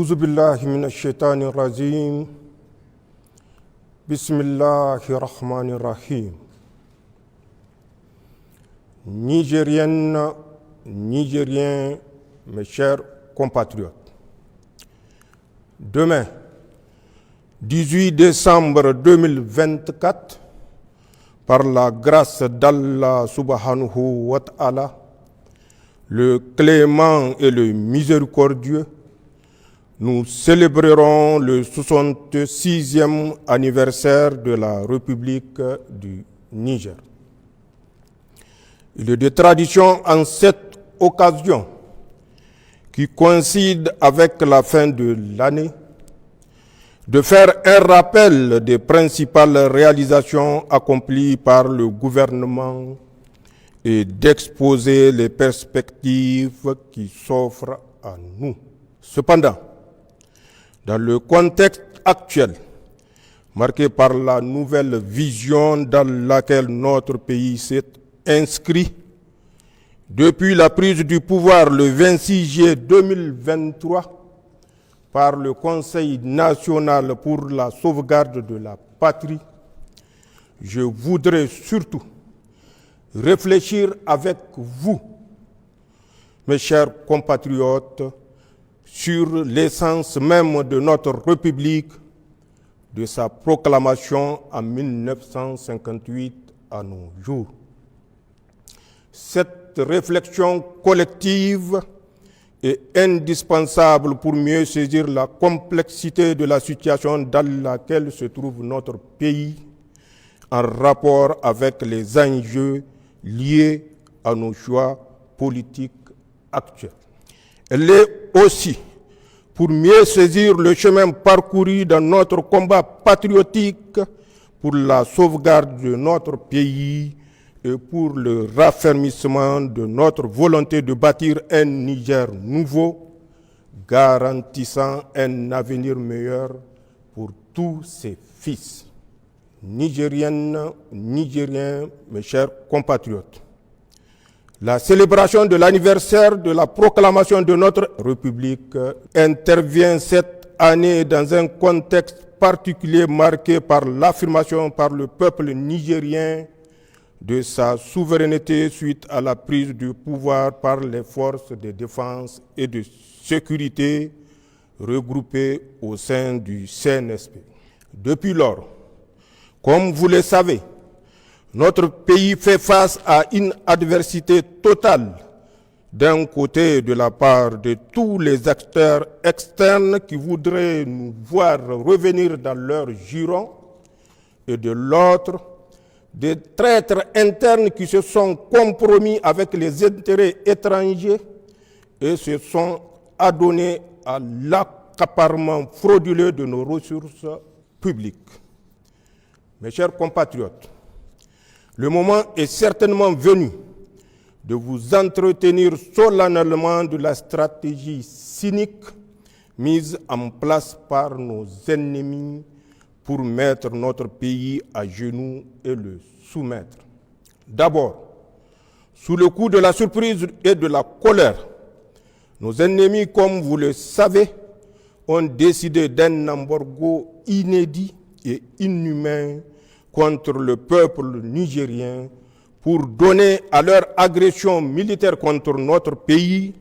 أعوذ بالله من الشيطان الرجيم بسم الله الرحمن الرحيم. Nigériennes, Nigériens, mes chers compatriotes, demain, 18 décembre 2024, par la grâce d'Allah subhanahu wa ta'ala, le clément et le miséricordieux, nous célébrerons le 66e anniversaire de la République du Niger. Il est de tradition en cette occasion, qui coïncide avec la fin de l'année, de faire un rappel des principales réalisations accomplies par le gouvernement et d'exposer les perspectives qui s'offrent à nous. Cependant, dans le contexte actuel, marqué par la nouvelle vision dans laquelle notre pays s'est inscrit, depuis la prise du pouvoir le 26 juillet 2023 par le Conseil national pour la sauvegarde de la patrie, je voudrais surtout réfléchir avec vous, mes chers compatriotes, sur l'essence même de notre République, de sa proclamation en 1958 à nos jours. Cette réflexion collective est indispensable pour mieux saisir la complexité de la situation dans laquelle se trouve notre pays en rapport avec les enjeux liés à nos choix politiques actuels. Elle est aussi pour mieux saisir le chemin parcouru dans notre combat patriotique pour la sauvegarde de notre pays et pour le raffermissement de notre volonté de bâtir un Niger nouveau, garantissant un avenir meilleur pour tous ses fils. Nigériennes, Nigériens, mes chers compatriotes, la célébration de l'anniversaire de la proclamation de notre République intervient cette année dans un contexte particulier marqué par l'affirmation par le peuple nigérien de sa souveraineté suite à la prise du pouvoir par les forces de défense et de sécurité regroupées au sein du CNSP. Depuis lors, comme vous le savez, notre pays fait face à une adversité totale, d'un côté de la part de tous les acteurs externes qui voudraient nous voir revenir dans leur giron, et de l'autre, des traîtres internes qui se sont compromis avec les intérêts étrangers et se sont adonnés à l'accaparement frauduleux de nos ressources publiques. Mes chers compatriotes, le moment est certainement venu de vous entretenir solennellement de la stratégie cynique mise en place par nos ennemis pour mettre notre pays à genoux et le soumettre. D'abord, sous le coup de la surprise et de la colère, nos ennemis, comme vous le savez, ont décidé d'un embargo inédit et inhumain contre le peuple nigérien pour donner à leur agression militaire contre notre pays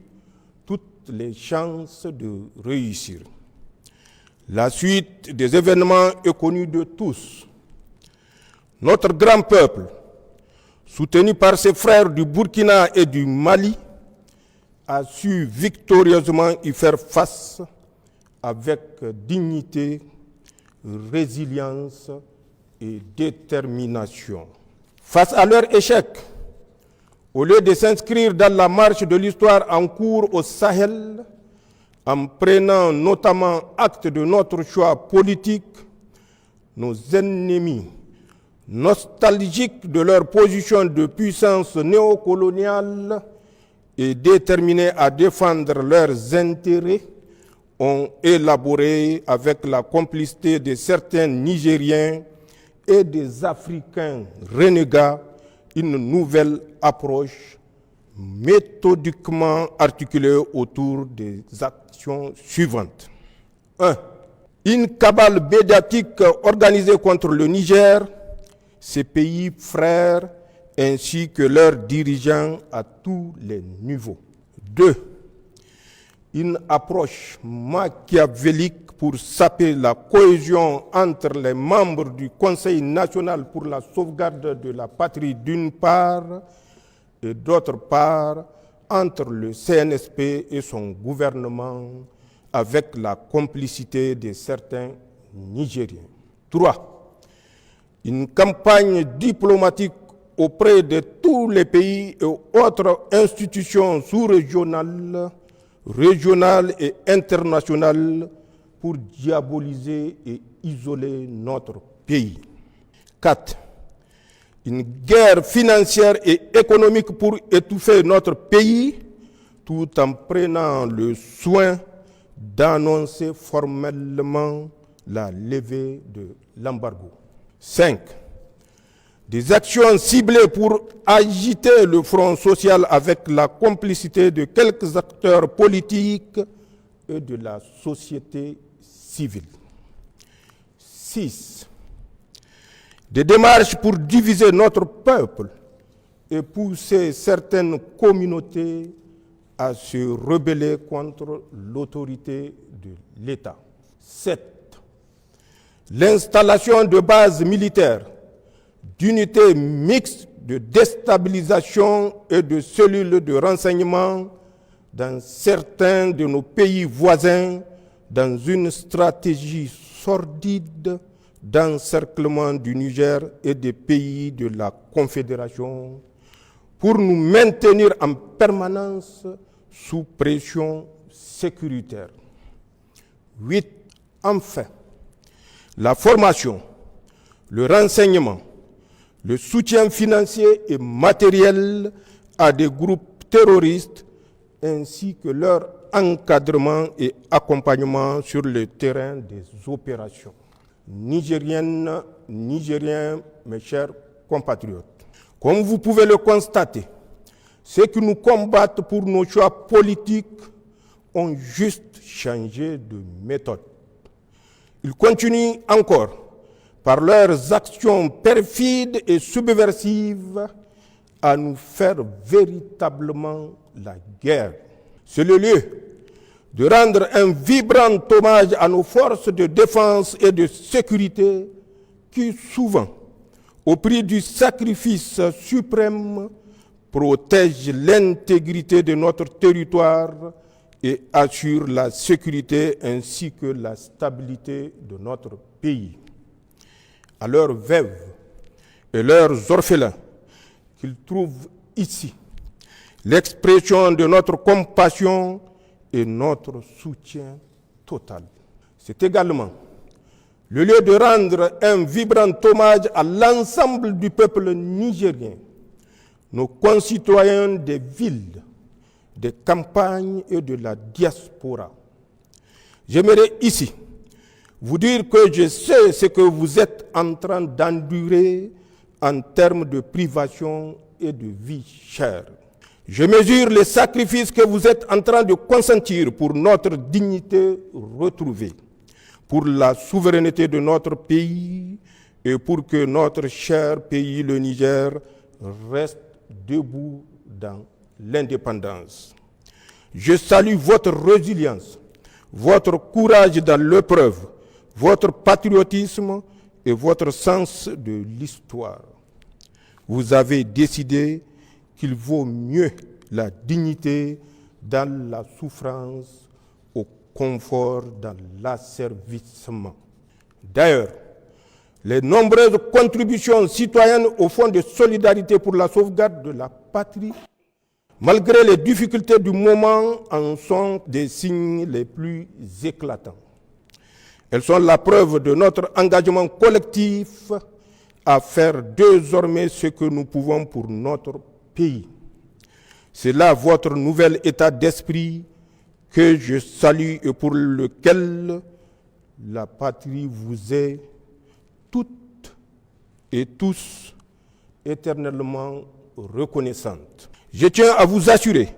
toutes les chances de réussir. La suite des événements est connue de tous. Notre grand peuple, soutenu par ses frères du Burkina et du Mali, a su victorieusement y faire face avec dignité, résilience et détermination. Face à leur échec, au lieu de s'inscrire dans la marche de l'histoire en cours au Sahel, en prenant notamment acte de notre choix politique, nos ennemis, nostalgiques de leur position de puissance néocoloniale et déterminés à défendre leurs intérêts, ont élaboré avec la complicité de certains Nigériens et des Africains renégats une nouvelle approche méthodiquement articulée autour des actions suivantes. 1. Une cabale médiatique organisée contre le Niger, ses pays frères, ainsi que leurs dirigeants à tous les niveaux. 2. Une approche machiavélique pour saper la cohésion entre les membres du Conseil national pour la sauvegarde de la patrie d'une part et d'autre part entre le CNSP et son gouvernement avec la complicité de certains Nigériens. 3. Une campagne diplomatique auprès de tous les pays et autres institutions sous-régionales, régionales et internationales pour diaboliser et isoler notre pays. 4. Une guerre financière et économique pour étouffer notre pays, tout en prenant le soin d'annoncer formellement la levée de l'embargo. 5. Des actions ciblées pour agiter le front social avec la complicité de quelques acteurs politiques et de la société civile. 6. Des démarches pour diviser notre peuple et pousser certaines communautés à se rebeller contre l'autorité de l'État. 7. L'installation de bases militaires, d'unités mixtes de déstabilisation et de cellules de renseignement dans certains de nos pays voisins dans une stratégie sordide d'encerclement du Niger et des pays de la Confédération pour nous maintenir en permanence sous pression sécuritaire. 8. Enfin, la formation, le renseignement, le soutien financier et matériel à des groupes terroristes ainsi que leur encadrement et accompagnement sur le terrain des opérations. Nigériennes, Nigériens, mes chers compatriotes, comme vous pouvez le constater, ceux qui nous combattent pour nos choix politiques ont juste changé de méthode. Ils continuent encore, par leurs actions perfides et subversives, à nous faire véritablement la guerre. C'est le lieu de rendre un vibrant hommage à nos forces de défense et de sécurité qui, souvent, au prix du sacrifice suprême, protègent l'intégrité de notre territoire et assurent la sécurité ainsi que la stabilité de notre pays. À leurs veuves et leurs orphelins, qu'ils trouvent ici l'expression de notre compassion et notre soutien total. C'est également le lieu de rendre un vibrant hommage à l'ensemble du peuple nigérien, nos concitoyens des villes, des campagnes et de la diaspora. J'aimerais ici vous dire que je sais ce que vous êtes en train d'endurer en termes de privation et de vie chère. Je mesure les sacrifices que vous êtes en train de consentir pour notre dignité retrouvée, pour la souveraineté de notre pays et pour que notre cher pays, le Niger, reste debout dans l'indépendance. Je salue votre résilience, votre courage dans l'épreuve, votre patriotisme et votre sens de l'histoire. Vous avez décidé qu'il vaut mieux la dignité dans la souffrance au confort dans l'asservissement. D'ailleurs, les nombreuses contributions citoyennes au Fonds de solidarité pour la sauvegarde de la patrie, malgré les difficultés du moment, en sont des signes les plus éclatants. Elles sont la preuve de notre engagement collectif à faire désormais ce que nous pouvons pour notre pays. C'est là votre nouvel état d'esprit que je salue et pour lequel la patrie vous est toutes et tous éternellement reconnaissante. Je tiens à vous assurer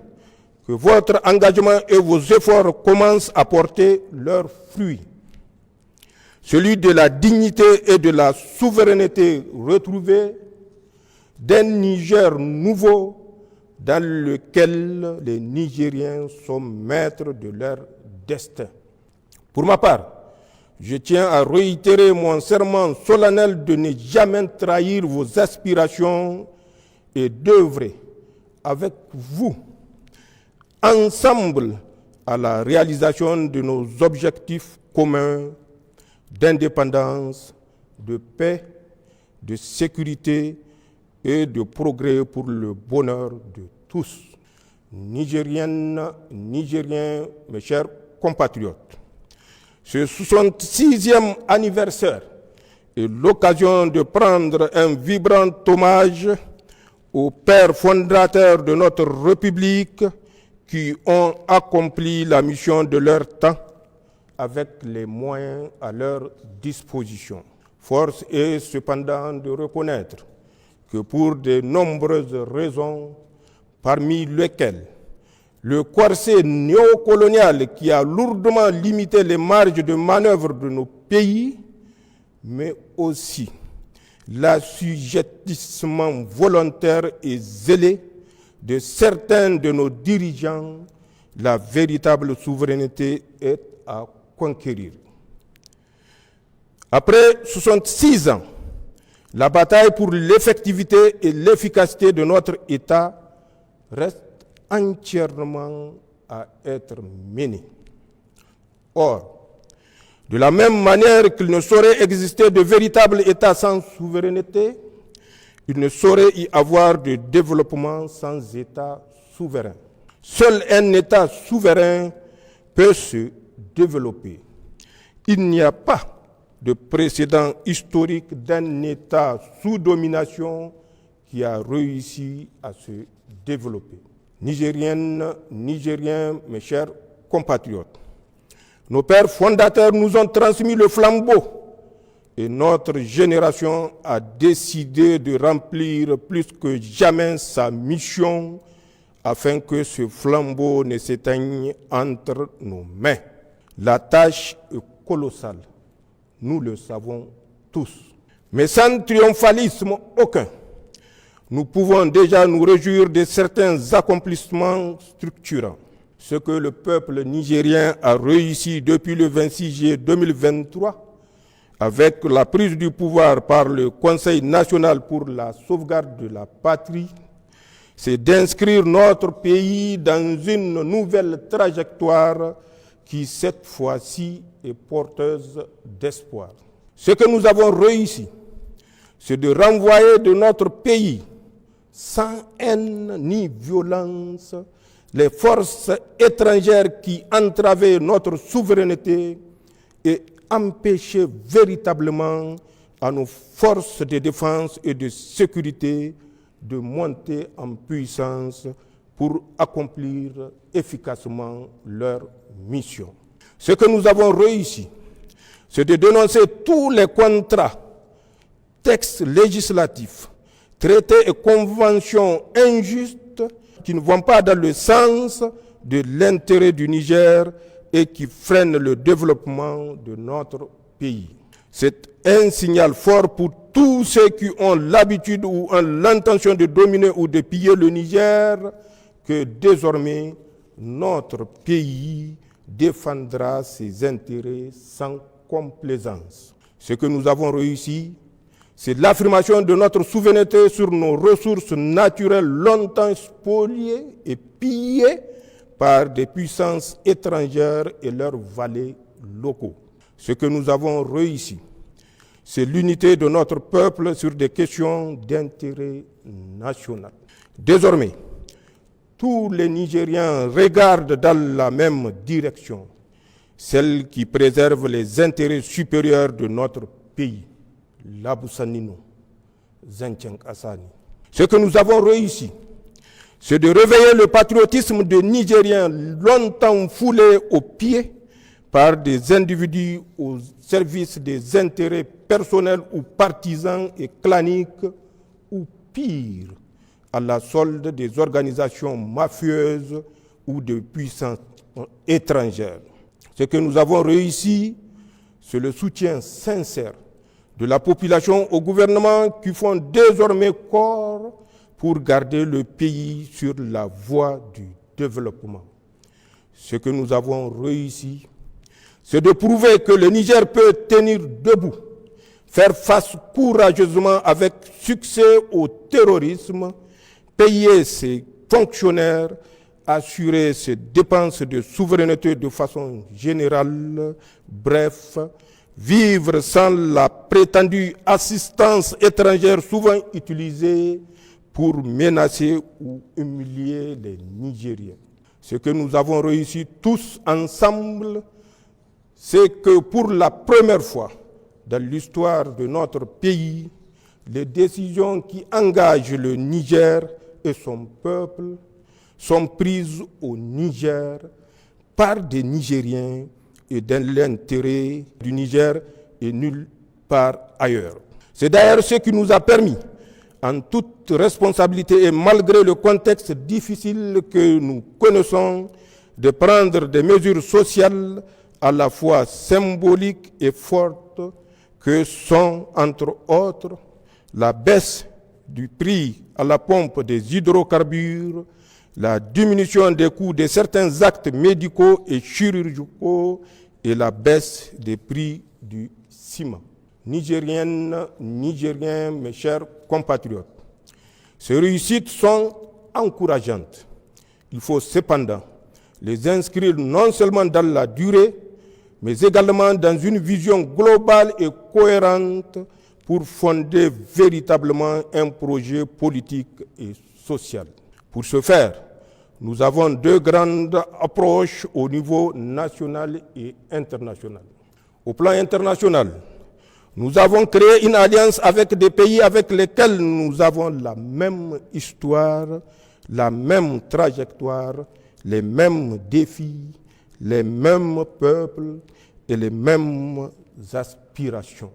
que votre engagement et vos efforts commencent à porter leurs fruits. Celui de la dignité et de la souveraineté retrouvée, d'un Niger nouveau dans lequel les Nigériens sont maîtres de leur destin. Pour ma part, je tiens à réitérer mon serment solennel de ne jamais trahir vos aspirations et d'œuvrer avec vous, ensemble, à la réalisation de nos objectifs communs d'indépendance, de paix, de sécurité et de progrès pour le bonheur de tous. Nigériennes, Nigériens, mes chers compatriotes, ce 66e anniversaire est l'occasion de prendre un vibrant hommage aux pères fondateurs de notre République qui ont accompli la mission de leur temps avec les moyens à leur disposition. Force est cependant de reconnaître que pour de nombreuses raisons, parmi lesquelles le corset néocolonial qui a lourdement limité les marges de manœuvre de nos pays, mais aussi l'assujettissement volontaire et zélé de certains de nos dirigeants, la véritable souveraineté est à conquérir. Après 66 ans, la bataille pour l'effectivité et l'efficacité de notre État reste entièrement à être menée. Or, de la même manière qu'il ne saurait exister de véritable État sans souveraineté, il ne saurait y avoir de développement sans État souverain. Seul un État souverain peut se développer. Il n'y a pas de précédent historique d'un État sous domination qui a réussi à se développer. Nigériennes, Nigériens, mes chers compatriotes, nos pères fondateurs nous ont transmis le flambeau et notre génération a décidé de remplir plus que jamais sa mission afin que ce flambeau ne s'éteigne entre nos mains. La tâche est colossale, nous le savons tous. Mais sans triomphalisme aucun, nous pouvons déjà nous réjouir de certains accomplissements structurants. Ce que le peuple nigérien a réussi depuis le 26 juillet 2023, avec la prise du pouvoir par le Conseil national pour la sauvegarde de la patrie, c'est d'inscrire notre pays dans une nouvelle trajectoire qui, cette fois-ci, est porteuse d'espoir. Ce que nous avons réussi, c'est de renvoyer de notre pays, sans haine ni violence, les forces étrangères qui entravaient notre souveraineté et empêchaient véritablement à nos forces de défense et de sécurité de monter en puissance pour accomplir efficacement leur mission. Ce que nous avons réussi, c'est de dénoncer tous les contrats, textes législatifs, traités et conventions injustes qui ne vont pas dans le sens de l'intérêt du Niger et qui freinent le développement de notre pays. C'est un signal fort pour tous ceux qui ont l'habitude ou ont l'intention de dominer ou de piller le Niger que désormais notre pays défendra ses intérêts sans complaisance. Ce que nous avons réussi, c'est l'affirmation de notre souveraineté sur nos ressources naturelles longtemps spoliées et pillées par des puissances étrangères et leurs valets locaux. Ce que nous avons réussi, c'est l'unité de notre peuple sur des questions d'intérêt national. Désormais, tous les Nigériens regardent dans la même direction, celle qui préserve les intérêts supérieurs de notre pays. Labousanino, Zentchenk Assani. Ce que nous avons réussi, c'est de réveiller le patriotisme des Nigériens longtemps foulé aux pieds par des individus au service des intérêts personnels ou partisans et claniques, ou pire, à la solde des organisations mafieuses ou de puissances étrangères. Ce que nous avons réussi, c'est le soutien sincère de la population au gouvernement qui font désormais corps pour garder le pays sur la voie du développement. Ce que nous avons réussi, c'est de prouver que le Niger peut tenir debout, faire face courageusement avec succès au terrorisme, payer ses fonctionnaires, assurer ses dépenses de souveraineté de façon générale, bref, vivre sans la prétendue assistance étrangère souvent utilisée pour menacer ou humilier les Nigériens. Ce que nous avons réussi tous ensemble, c'est que pour la première fois dans l'histoire de notre pays, les décisions qui engagent le Niger et son peuple sont prises au Niger par des Nigériens et dans l'intérêt du Niger et nulle part ailleurs. C'est d'ailleurs ce qui nous a permis, en toute responsabilité et malgré le contexte difficile que nous connaissons, de prendre des mesures sociales à la fois symboliques et fortes que sont, entre autres, la baisse du prix à la pompe des hydrocarbures, la diminution des coûts de certains actes médicaux et chirurgicaux et la baisse des prix du ciment. Nigériennes, Nigériens, mes chers compatriotes, ces réussites sont encourageantes. Il faut cependant les inscrire non seulement dans la durée, mais également dans une vision globale et cohérente pour fonder véritablement un projet politique et social. Pour ce faire, nous avons deux grandes approches au niveau national et international. Au plan international, nous avons créé une alliance avec des pays avec lesquels nous avons la même histoire, la même trajectoire, les mêmes défis, les mêmes peuples et les mêmes aspirations.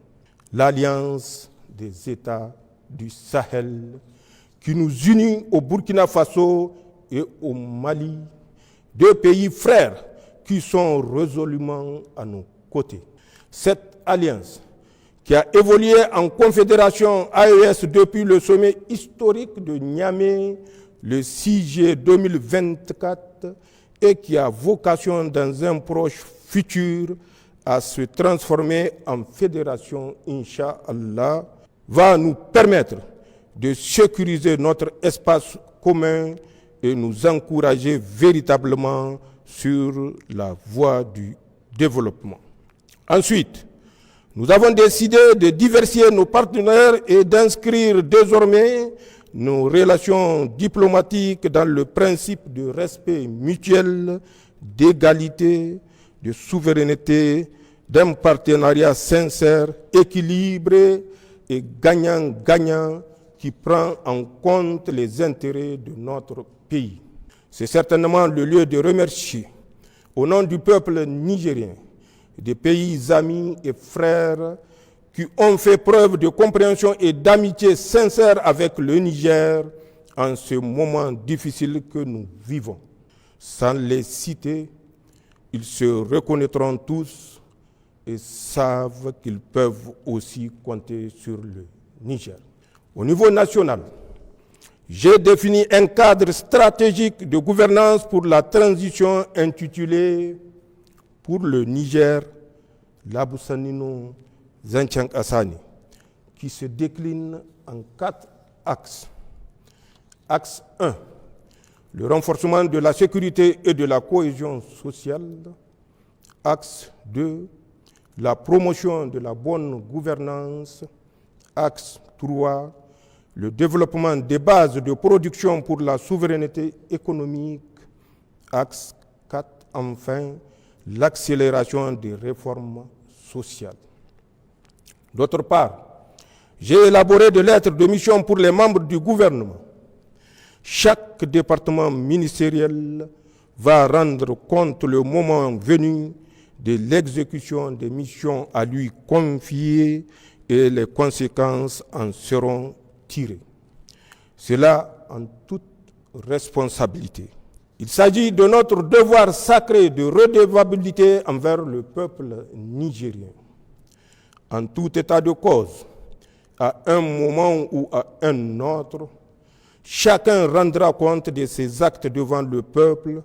L'Alliance des États du Sahel qui nous unit au Burkina Faso et au Mali, deux pays frères qui sont résolument à nos côtés. Cette alliance, qui a évolué en confédération AES depuis le sommet historique de Niamey le 6 juillet 2024 et qui a vocation dans un proche futur à se transformer en fédération, Inch'Allah, va nous permettre de sécuriser notre espace commun et nous encourager véritablement sur la voie du développement. Ensuite, nous avons décidé de diversifier nos partenaires et d'inscrire désormais nos relations diplomatiques dans le principe de respect mutuel, d'égalité, de souveraineté, d'un partenariat sincère, équilibré et gagnant-gagnant qui prend en compte les intérêts de notre pays. C'est certainement le lieu de remercier, au nom du peuple nigérien, des pays amis et frères qui ont fait preuve de compréhension et d'amitié sincère avec le Niger en ce moment difficile que nous vivons. Sans les citer, ils se reconnaîtront tous et savent qu'ils peuvent aussi compter sur le Niger. Au niveau national, j'ai défini un cadre stratégique de gouvernance pour la transition intitulé « Pour le Niger, Labussanino Zancang Assani » qui se décline en 4 axes. Axe 1, le renforcement de la sécurité et de la cohésion sociale. Axe 2, la promotion de la bonne gouvernance. Axe 3, le développement des bases de production pour la souveraineté économique. Axe 4, enfin, l'accélération des réformes sociales. D'autre part, j'ai élaboré des lettres de mission pour les membres du gouvernement. Chaque département ministériel va rendre compte le moment venu de l'exécution des missions à lui confiées et les conséquences en seront tirées. Cela en toute responsabilité. Il s'agit de notre devoir sacré de redevabilité envers le peuple nigérien. En tout état de cause, à un moment ou à un autre, chacun rendra compte de ses actes devant le peuple,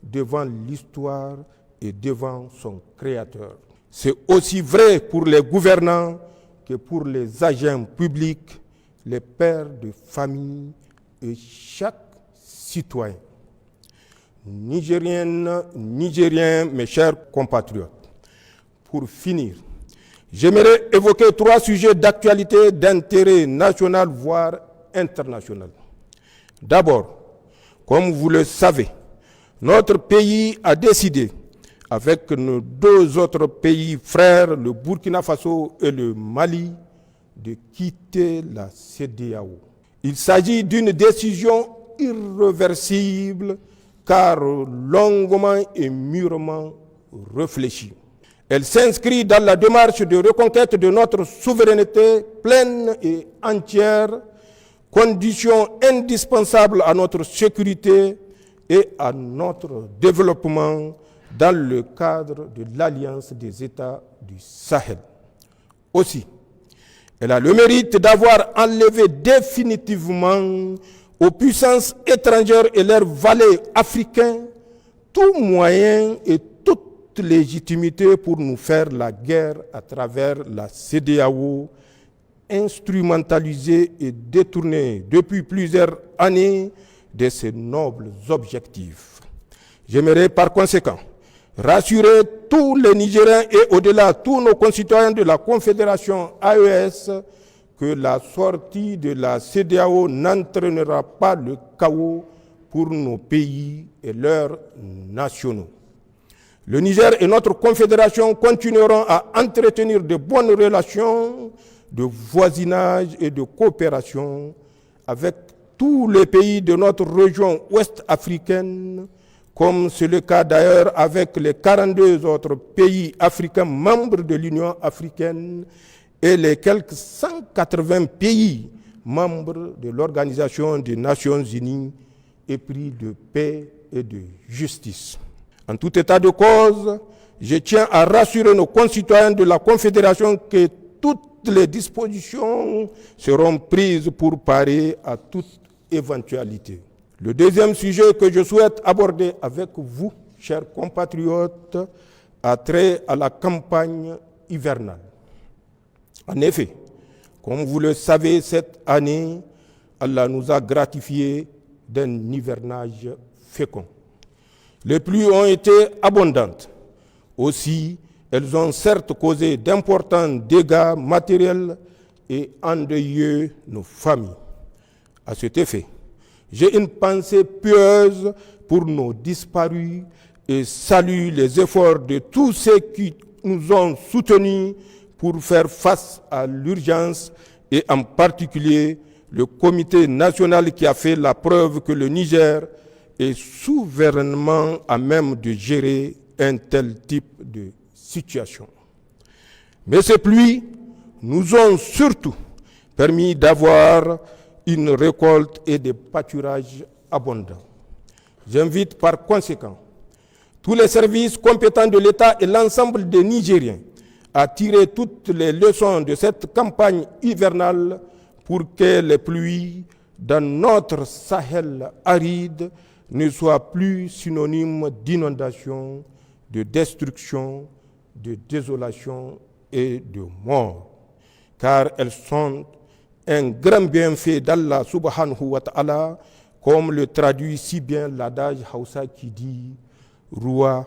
devant l'histoire et devant son Créateur. C'est aussi vrai pour les gouvernants que pour les agents publics, les pères de famille et chaque citoyen. Nigériennes, Nigériens, mes chers compatriotes, pour finir, j'aimerais évoquer 3 sujets d'actualité d'intérêt national, voire international. D'abord, comme vous le savez, notre pays a décidé, avec nos 2 autres pays frères, le Burkina Faso et le Mali, de quitter la CEDEAO. Il s'agit d'une décision irréversible, car longuement et mûrement réfléchie. Elle s'inscrit dans la démarche de reconquête de notre souveraineté pleine et entière, condition indispensable à notre sécurité et à notre développement dans le cadre de l'Alliance des États du Sahel. Aussi, elle a le mérite d'avoir enlevé définitivement aux puissances étrangères et leurs valets africains tout moyen et toute légitimité pour nous faire la guerre à travers la CEDEAO, instrumentalisée et détournée depuis plusieurs années de ses nobles objectifs. J'aimerais par conséquent rassurer tous les Nigériens et au-delà tous nos concitoyens de la Confédération AES que la sortie de la CEDEAO n'entraînera pas le chaos pour nos pays et leurs nationaux. Le Niger et notre confédération continueront à entretenir de bonnes relations de voisinage et de coopération avec tous les pays de notre région ouest-africaine, comme c'est le cas d'ailleurs avec les 42 autres pays africains membres de l'Union africaine et les quelques 180 pays membres de l'Organisation des Nations Unies épris de paix et de justice. En tout état de cause, je tiens à rassurer nos concitoyens de la Confédération que toutes les dispositions seront prises pour parer à toute éventualité. Le deuxième sujet que je souhaite aborder avec vous, chers compatriotes, a trait à la campagne hivernale. En effet, comme vous le savez, cette année, Allah nous a gratifiés d'un hivernage fécond. Les pluies ont été abondantes. Aussi, elles ont certes causé d'importants dégâts matériels et endeuillé nos familles. À cet effet, j'ai une pensée pieuse pour nos disparus et salue les efforts de tous ceux qui nous ont soutenus pour faire face à l'urgence et en particulier le comité national qui a fait la preuve que le Niger est souverainement à même de gérer un tel type de situation. Mais ces pluies nous ont surtout permis d'avoir une récolte et des pâturages abondants. J'invite par conséquent tous les services compétents de l'État et l'ensemble des Nigériens à tirer toutes les leçons de cette campagne hivernale pour que les pluies dans notre Sahel aride ne soient plus synonymes d'inondation, de destruction, de désolation et de mort, car elles sont un grand bienfait d'Allah subhanahu wa ta'ala, comme le traduit si bien l'adage Hausa qui dit « Ruwa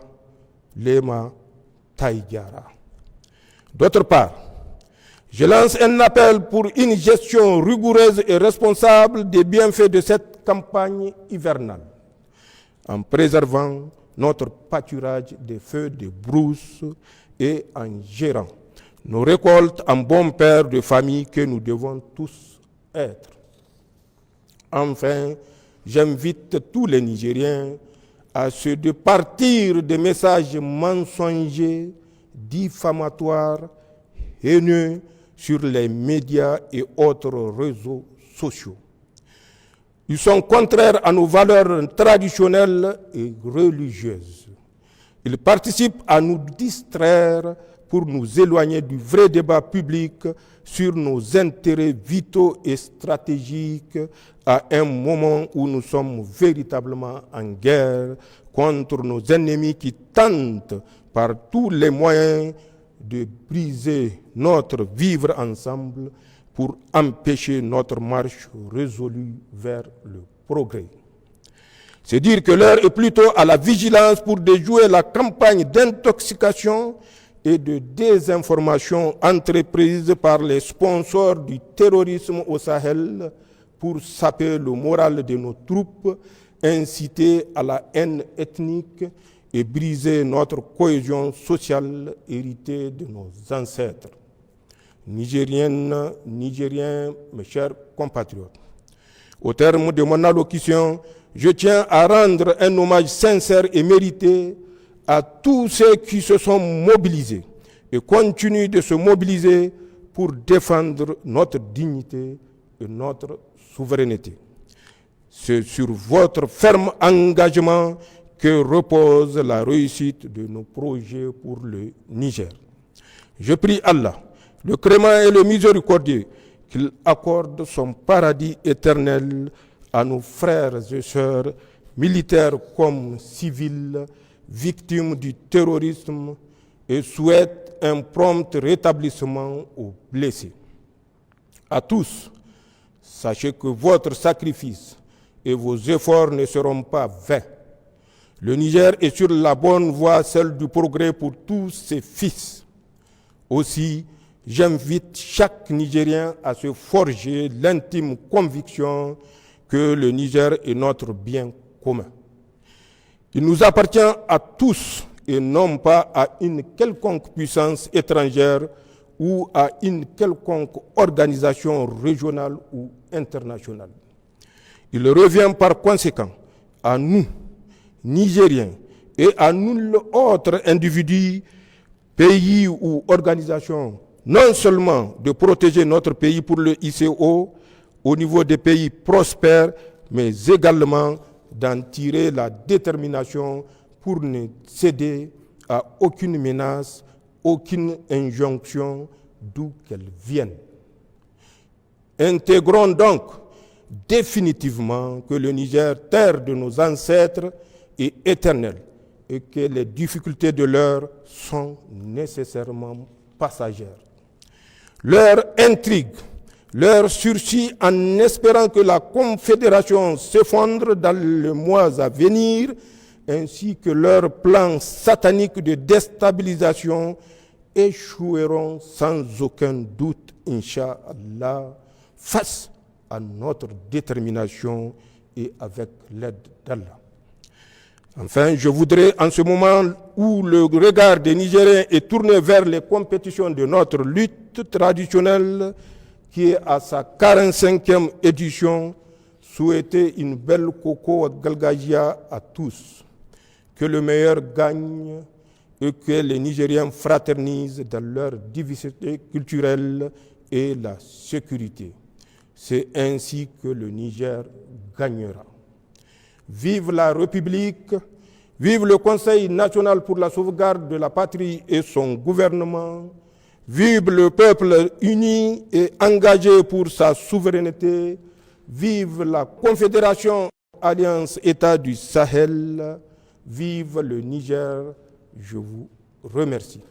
lema taïgara ». D'autre part, je lance un appel pour une gestion rigoureuse et responsable des bienfaits de cette campagne hivernale, en préservant notre pâturage des feux de brousse et en gérant nos récoltes en bon père de famille que nous devons tous être. Enfin, j'invite tous les Nigériens à se départir des messages mensongers, diffamatoires, haineux sur les médias et autres réseaux sociaux. Ils sont contraires à nos valeurs traditionnelles et religieuses. Ils participent à nous distraire pour nous éloigner du vrai débat public sur nos intérêts vitaux et stratégiques à un moment où nous sommes véritablement en guerre contre nos ennemis qui tentent par tous les moyens de briser notre vivre ensemble pour empêcher notre marche résolue vers le progrès. C'est dire que l'heure est plutôt à la vigilance pour déjouer la campagne d'intoxication et de désinformation entreprise par les sponsors du terrorisme au Sahel pour saper le moral de nos troupes, inciter à la haine ethnique et briser notre cohésion sociale héritée de nos ancêtres. Nigériennes, Nigériens, mes chers compatriotes, au terme de mon allocution, je tiens à rendre un hommage sincère et mérité à tous ceux qui se sont mobilisés et continuent de se mobiliser pour défendre notre dignité et notre souveraineté. C'est sur votre ferme engagement que repose la réussite de nos projets pour le Niger. Je prie Allah, le Créant et le Miséricordieux, qu'il accorde son paradis éternel à nos frères et sœurs, militaires comme civils, victimes du terrorisme, et souhaite un prompt rétablissement aux blessés. À tous, sachez que votre sacrifice et vos efforts ne seront pas vains. Le Niger est sur la bonne voie, celle du progrès pour tous ses fils. Aussi, j'invite chaque Nigérien à se forger l'intime conviction que le Niger est notre bien commun. Il nous appartient à tous et non pas à une quelconque puissance étrangère ou à une quelconque organisation régionale ou internationale. Il revient par conséquent à nous, Nigériens, et à nul autre individu, pays ou organisation, non seulement de protéger notre pays pour le ICO au niveau des pays prospères, mais également d'en tirer la détermination pour ne céder à aucune menace, aucune injonction, d'où qu'elle vienne. Intégrons donc définitivement que le Niger, terre de nos ancêtres, est éternel et que les difficultés de l'heure sont nécessairement passagères. Leur intrigue, leur sursis en espérant que la Confédération s'effondre dans les mois à venir, ainsi que leur plan satanique de déstabilisation échoueront sans aucun doute, Inch'Allah, face à notre détermination et avec l'aide d'Allah. Enfin, je voudrais, en ce moment où le regard des Nigériens est tourné vers les compétitions de notre lutte traditionnelle, qui est à sa 45e édition, souhaiter une belle Koko Galgagia à tous. Que le meilleur gagne et que les Nigériens fraternisent dans leur diversité culturelle et la sécurité. C'est ainsi que le Niger gagnera. Vive la République, vive le Conseil national pour la sauvegarde de la patrie et son gouvernement, vive le peuple uni et engagé pour sa souveraineté, vive la Confédération Alliance État du Sahel, vive le Niger, je vous remercie.